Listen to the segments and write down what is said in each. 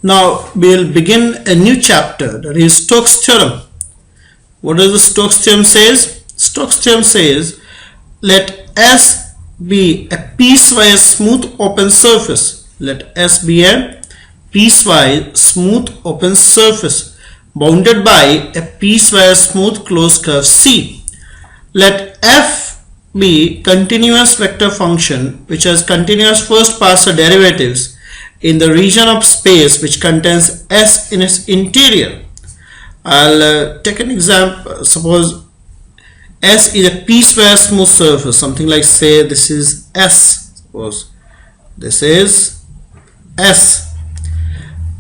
Now we'll begin a new chapter, that is Stokes theorem. What does the Stokes theorem says? Stokes theorem says let S be a piecewise smooth open surface. Let S be a piecewise smooth open surface bounded by a piecewise smooth closed curve C. Let F be continuous vector function which has continuous first partial derivatives in the region of space which contains S in its interior. I'll take an example. Suppose S is a piecewise smooth surface, something like, say, this is S. Suppose this is S,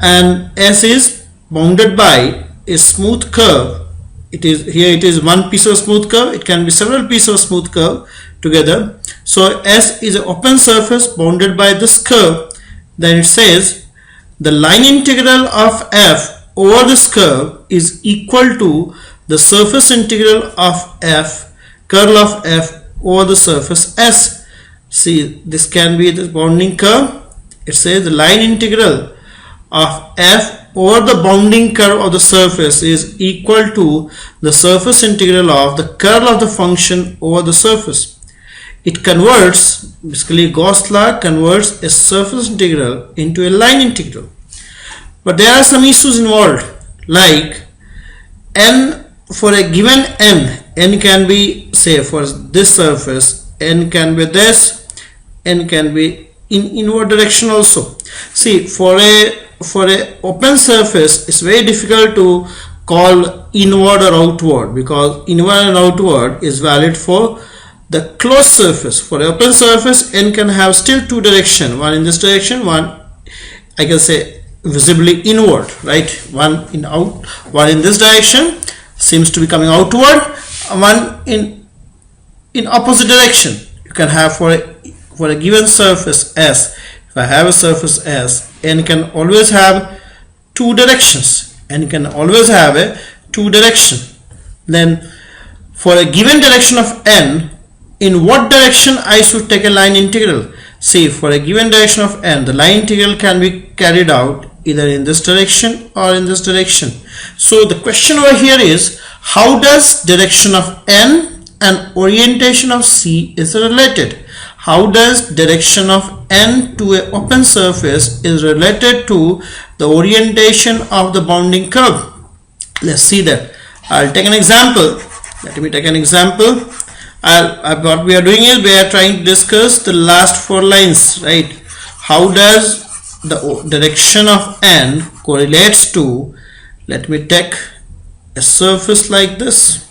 and S is bounded by a smooth curve. It is one piece of smooth curve. It can be several pieces of smooth curve together. So S is an open surface bounded by this curve. Then it says the line integral of F over this curve is equal to the surface integral of F, curl of F over the surface S. See, this can be the bounding curve. It says the line integral of F over the bounding curve of the surface is equal to the surface integral of the curl of the function over the surface. It converts, basically Gauss law converts a surface integral into a line integral. But there are some issues involved, like n, for a given n can be, say, for this surface, n can be this, n can be in inward direction also. See, for a open surface, it's very difficult to call inward or outward, because inward and outward is valid for the closed surface. For an open surface, n can have still two directions, one in this direction, one, I can say, visibly inward, right? One in out, one in this direction seems to be coming outward, one in opposite direction. You can have for a given surface S. If I have a surface S, n can always have two directions, n can always have a two direction. Then for a given direction of n, in what direction I should take a line integral? See, for a given direction of n, the line integral can be carried out either in this direction or in this direction. So the question over here is, how does direction of n and orientation of C is related? How does direction of n to an open surface is related to the orientation of the bounding curve? Let's see that. I'll take an example. Let me take an example. What we are doing is we are trying to discuss the last four lines, right? How does the direction of n correlates to, let me take a surface like this.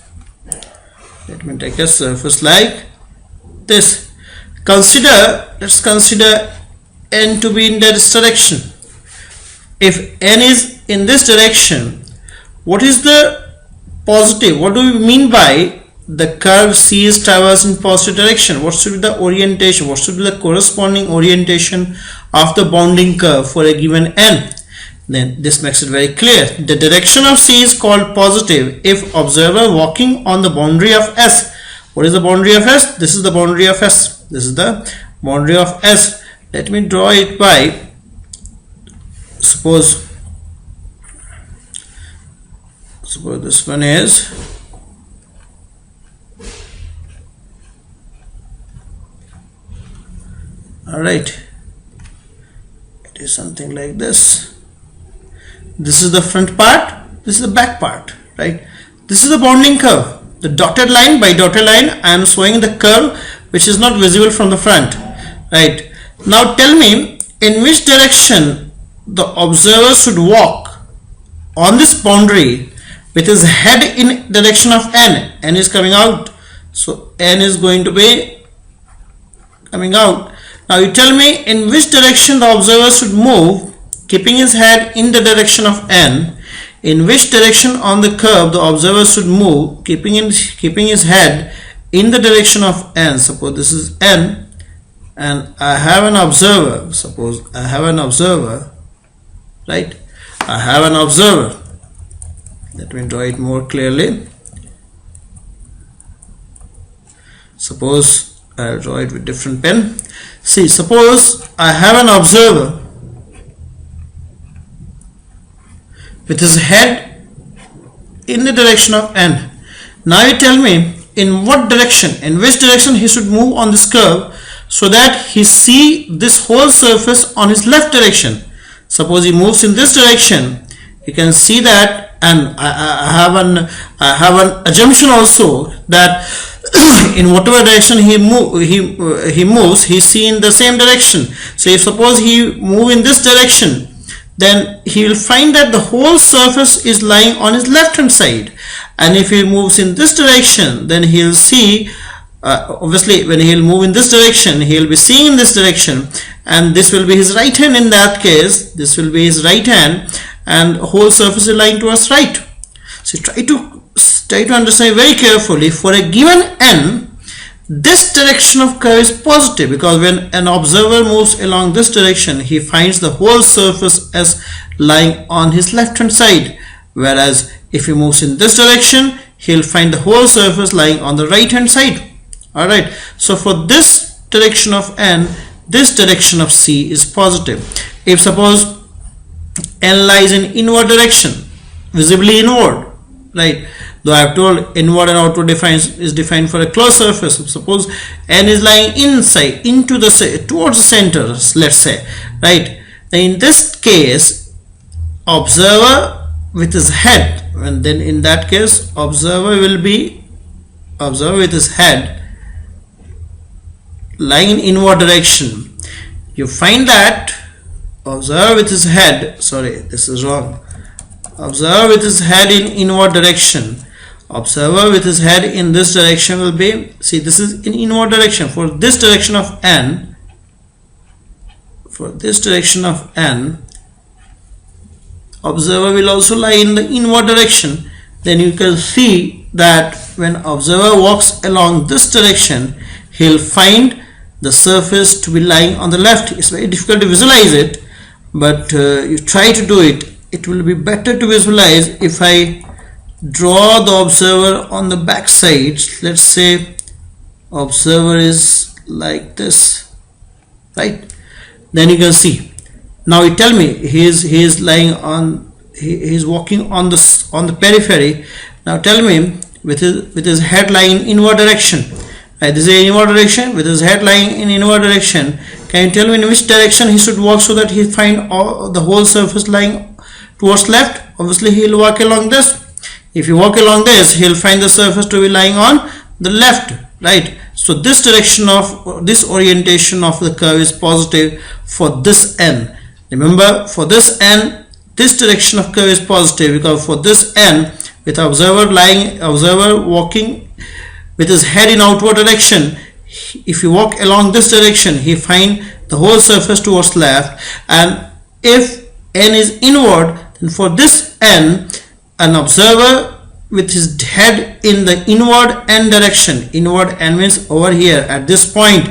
Let me take a surface like this. Let's consider n to be in this direction. If n is in this direction, what is the positive? What do we mean by the curve C is traversed in positive direction? What should be the orientation? What should be the corresponding orientation of the bounding curve for a given n? Then this makes it very clear. The direction of C is called positive if observer walking on the boundary of S. What is the boundary of S? This is the boundary of S. This is the boundary of S. Let me draw it by, suppose this one is alright, it is something like this. This is the front part, this is the back part, right? This is the bounding curve. The dotted line, by dotted line I am showing the curve which is not visible from the front, right? Now tell me in which direction the observer should walk on this boundary with his head in direction of n. N is coming out, so n is going to be coming out. Now you tell me in which direction the observer should move keeping his head in the direction of n. In which direction on the curve the observer should move keeping his head in the direction of n. Suppose this is n and I have an observer. Suppose I have an observer, right? I have an observer. Let me draw it more clearly. Suppose I'll draw it with different pen. See, suppose I have an observer with his head in the direction of n. Now you tell me in what direction, in which direction he should move on this curve so that he see this whole surface on his left direction. Suppose he moves in this direction, you can see that, and I have an assumption also that in whatever direction he moves, he see in the same direction. So if suppose he move in this direction, then he will find that the whole surface is lying on his left hand side. And if he moves in this direction, then he will see, obviously when he will move in this direction, he will be seeing in this direction, and this will be his right hand. In that case, this will be his right hand, and the whole surface is lying towards right. So try to understand very carefully. For a given n, this direction of curve is positive, because when an observer moves along this direction, he finds the whole surface as lying on his left hand side, whereas if he moves in this direction, he'll find the whole surface lying on the right hand side. Alright, so for this direction of n, this direction of C is positive. If suppose n lies in inward direction, visibly inward, right? Though I have told inward and outward is defined for a closed surface. Suppose n is lying inside, towards the center, let's say, right? Then in this case, observer with his head, and then in that case, observer with his head lying in inward direction. You find that observer with his head, sorry, this is wrong. Observer with his head in inward direction. Observer with his head in this direction will be, see, this is in inward direction. For this direction of n, observer will also lie in the inward direction. Then you can see that when observer walks along this direction, he'll find the surface to be lying on the left. It's very difficult to visualize it, but you try to do it. It will be better to visualize if I draw the observer on the back side. Let's say observer is like this, right? Then you can see. Now you tell me he is lying on, he is walking on the periphery. Now tell me with his head lying in inward direction. Right, this is inward direction, with his head lying in inward direction. Can you tell me in which direction he should walk so that he find the whole surface lying towards left? Obviously he will walk along this. If you walk along this, he will find the surface to be lying on the left, right? So this direction of this orientation of the curve is positive for this n. Remember, for this n, this direction of curve is positive, because for this n, with observer walking with his head in outward direction, if you walk along this direction, he find the whole surface towards left. And if n is inward, then for this n, an observer with his head in the inward n direction, inward n means over here at this point,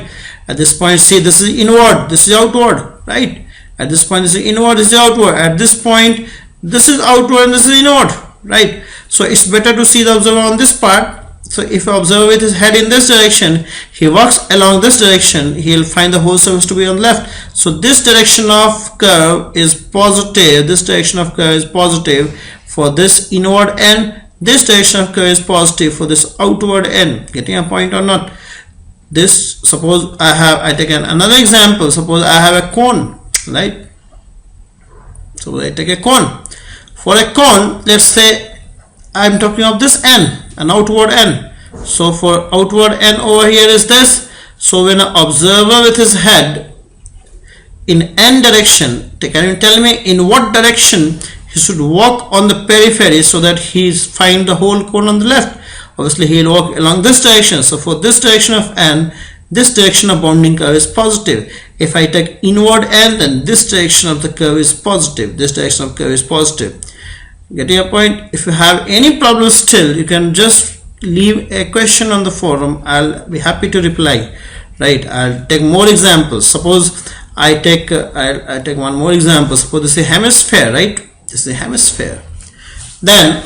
see, this is inward, this is outward, right? At this point this is inward, this is outward. At this point this is outward and this is inward, right? So it's better to see the observer on this part. So if I observe with his head in this direction, he walks along this direction, he will find the whole surface to be on left. So this direction of curve is positive, this direction of curve is positive for this inward n, this direction of curve is positive for this outward n. Getting a point or not? This, suppose I take another example. Suppose I have a cone, right? So I take a cone. For a cone, let's say I'm talking of this n, an outward n. So for outward n over here is this. So when an observer with his head in n direction, can you tell me in what direction he should walk on the periphery so that he find the whole cone on the left? Obviously he will walk along this direction. So for this direction of n, this direction of bounding curve is positive. If I take inward n, then this direction of the curve is positive, this direction of curve is positive. Getting a point? If you have any problem still, you can just leave a question on the forum. I'll be happy to reply, right? I'll take more examples. Suppose I take one more example. Suppose this is a hemisphere, right? This is a hemisphere. Then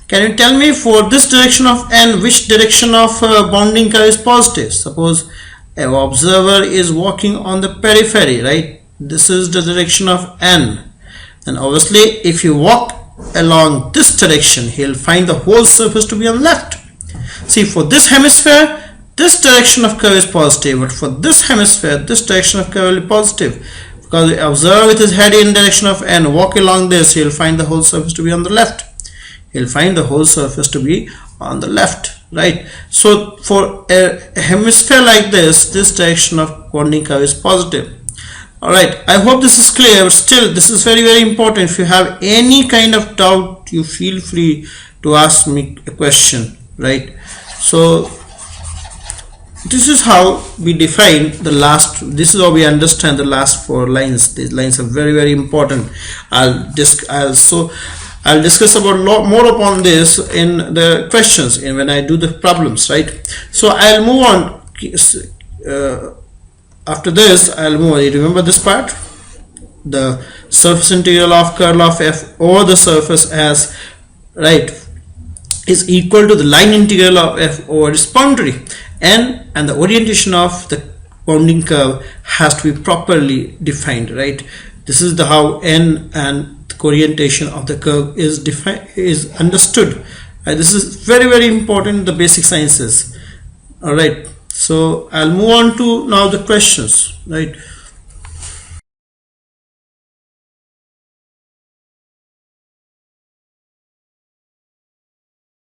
can you tell me for this direction of n, which direction of bounding curve is positive? Suppose an observer is walking on the periphery, right? This is the direction of n. then obviously if you walk along this direction, he'll find the whole surface to be on the left. See, for this hemisphere, this direction of curve is positive, but for this hemisphere, this direction of curve will be positive, because observe with his head in direction of n, walk along this, he'll find the whole surface to be on the left. He'll find the whole surface to be on the left, right? So for a hemisphere like this direction of coordinating curve is positive. Alright, I hope this is clear, but still this is very, very important. If you have any kind of doubt, you feel free to ask me a question, right? So this is how we define the last, this is how we understand the last 4 lines. These lines are very, very important. I'll discuss about more upon this in the questions and when I do the problems, right? So I'll move on. After this, I'll move on. You remember this part? The surface integral of curl of f over the surface as, right, is equal to the line integral of f over its boundary. And the orientation of the bounding curve has to be properly defined, right? This is the how n and the orientation of the curve is defined, is understood. This is very, very important in the basic sciences. All right. So I'll move on to now the questions, right?